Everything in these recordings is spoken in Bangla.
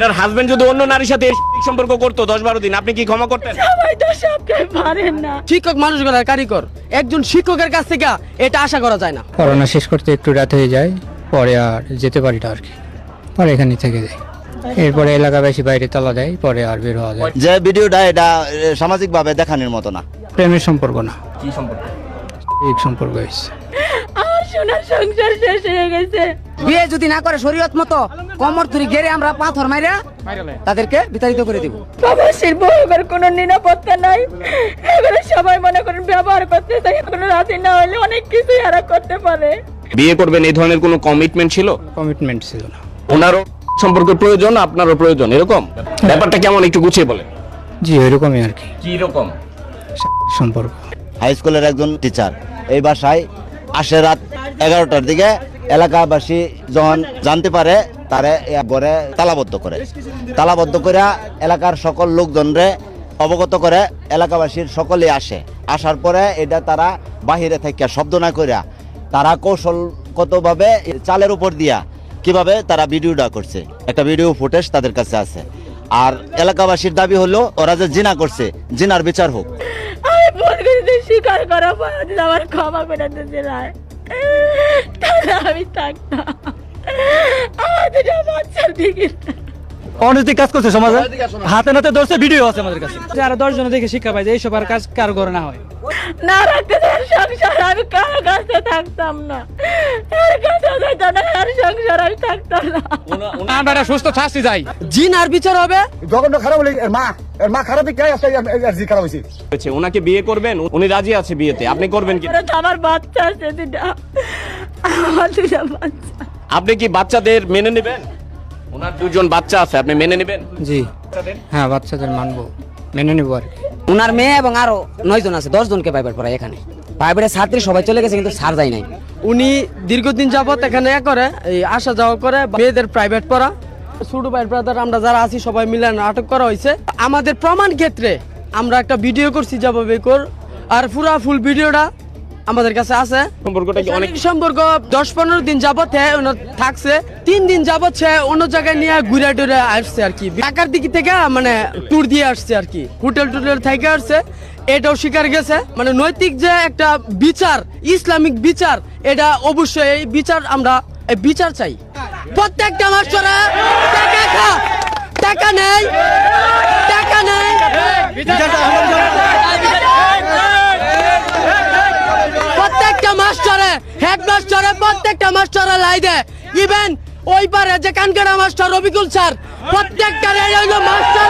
আপনার হাজবেন্ড যদি অন্য নারীর সাথে সম্পর্ক করতো 10-12 দিন, আপনি কি ক্ষমা করতেন? সবাই তো সবটাই পারেন না। শিক্ষক মানুষগুলার কারিগর, একজন শিক্ষকের কাছ থেকে এটা আশা করা যায় না। পড়াশোনা শেষ করতে একটু রাত হয়ে যায়, পরে আর যেতে পারি না আর কি, পরে এখানে থেকে যাই। এরপরে এলাকাবাসী বাইরে তালা দেয়, পরে আর বের হওয়া যায়। যে ভিডিওটা এটা সামাজিকভাবে দেখানোর মতো না। প্রেমের সম্পর্ক না, কি সম্পর্ক? এই সম্পর্ক হয়েছে। আমার সোনার সংসার শেষ হয়ে গেছে। বিয়ে যদি না করে শরীয়ত মতো কমর ধরে গেড়ে আমরা পাথর মাইরা তাদেরকে বিতাড়িত করে দিব। প্রবাসীর বউয়ের কোনো নিরাপত্তা নাই। এবারে সবাই মনে করেন ব্যবহার করতে তাই কোনো রাজি না হলে অনেক কিছু এরা করতে পারে। বিয়ে করবেন এই ধরনের কোনো কমিটমেন্ট ছিল? কমিটমেন্ট ছিল না। ওনারও সম্পর্কের প্রয়োজন, আপনারও প্রয়োজন, এরকম ব্যাপারটা কেমন একটু গুছিয়ে বলেন। জি ওইরকমই আর কি কি রকম সম্পর্ক। হাই স্কুলের একজন টিচার এই বাসায় আসে রাত 11টার দিকে। এলাকাবাসী যখন জানতে পারে তারে ঘরে তালাবদ্ধ করে এলাকার সকল লোকজনরে অবগত করে। এলাকাবাসীর সকলেই আসার পরে এটা তারা বাহিরে থেকে শব্দ না করিয়া তারা কৌশলগতভাবে চালের উপর দিয়া কিভাবে তারা ভিডিওটা করছে, একটা ভিডিও ফুটেজ তাদের কাছে আছে। আর এলাকাবাসীর দাবি হলো ওরা যে জিনা করছে, জিনার বিচার হোক। আমি ভুল করেছি, স্বীকার করা পর আমার ক্ষমা করে দিতে নাই, তাহলে আমি থাকতাম। আমার দুটো বাচ্চার দিকে অনৈতিক কাজ করছে সমাজে, হাতে নাতে ধরছে, ভিডিও আছে আমাদের কাছে। যারা 10 জন দেখে শিক্ষা পায় যে এইসব আর কাজ কারো করে না হয়। না রাখতে তার সংসার আমি কারো কাছে থাকতাম না, এর কাছে যেতাম না, এর সংসার আমি থাকতাম না। আমরা সুস্থ শাস্তি যাই, জিনার বিচার হবে। জঘন্য খারাপ হলে এর মা খারাপ দিক জি খারাপ হয়েছে। ওনাকে বিয়ে করবেন, উনি রাজি আছে বিয়েতে, আপনি করবেন কি? ওরা তো আমার বাচ্চা আছে দুটা, আমার দুটা বাচ্চা। আপনি কি বাচ্চাদের মেনে নেবেন? ওনার 2জন বাচ্চা আছে, আপনি মেনে নেবেন? জি হ্যাঁ, বাচ্চাদের মানবো, মেনে নেবো আর কি। উনার মেয়ে এবং আরো 9 জন আছে, 10 জনকে প্রাইভেট পড়ায় এখানে। প্রাইভেটের ছাত্রী সবাই চলে গেছে, কিন্তু স্যার যায় নাই। উনি দীর্ঘদিন যাবত এখানে করে এই আসা যাওয়া করে, মেয়েদের প্রাইভেট পড়া। ছোট ভাই ব্রাদার আমরা যারা আছি সবাই মিলে আটক করা হয়েছে। আমাদের প্রমাণ ক্ষেত্রে আমরা একটা ভিডিও করছি যাবো বেকর, আর পুরা ফুল ভিডিওটা আমাদের কাছে আছে। সম্পর্কটা কি অনেক সম্পর্ক 10-15 দিন যাবত থাকছে, 3 দিন যাবত সে অন্য জায়গায় নিয়ে ঘুরে টুরে আসছে আর কি। ঢাকার দিক থেকে মানে ট্যুর দিয়ে আসছে আর কি, হোটেল টুটেল থেকে আসছে। এটাও স্বীকার গেছে, মানে নৈতিক যে একটা বিচার, ইসলামিক বিচার, এটা অবশ্যই এই বিচার আমরা বিচার চাই। প্রত্যেকটা মাস্টারে টাকা নেই, প্রত্যেকটা মাস্টারে, হেডমাস্টারে, প্রত্যেকটা মাস্টারে লাই দেয়। ইভেন ওই পারে যে কানকাটা মাস্টার রবিকুল স্যার, প্রত্যেকটা হইলো মাস্টার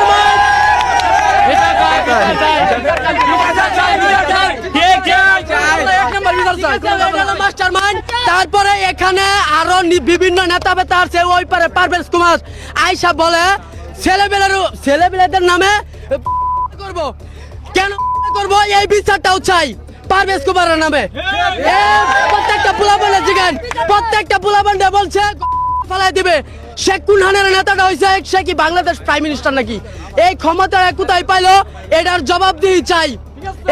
মাইন্ড। তারপরে এখানে আরো বিভিন্ন নেতা বেতা আছে। ওই পারে পারভেজ কুমার আয়সা বলে ছেলেবেলাদের নামে করবো, কেন করবো এই বিচারটাও চাই পারভেজ কুমারের নামে। প্রত্যেকটা পোলাপানে জিগান, প্রত্যেকটা পোলাপানে বলছে ফেলাই দিবে। শেখ কুনহানের নেতাটা হয়েছে, সে কি বাংলাদেশ প্রাইম মিনিস্টার নাকি? এই ক্ষমতা কোথায় পাইলো, এটার জবাব দিয়ে চাই।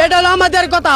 এটা হলো আমাদের কথা।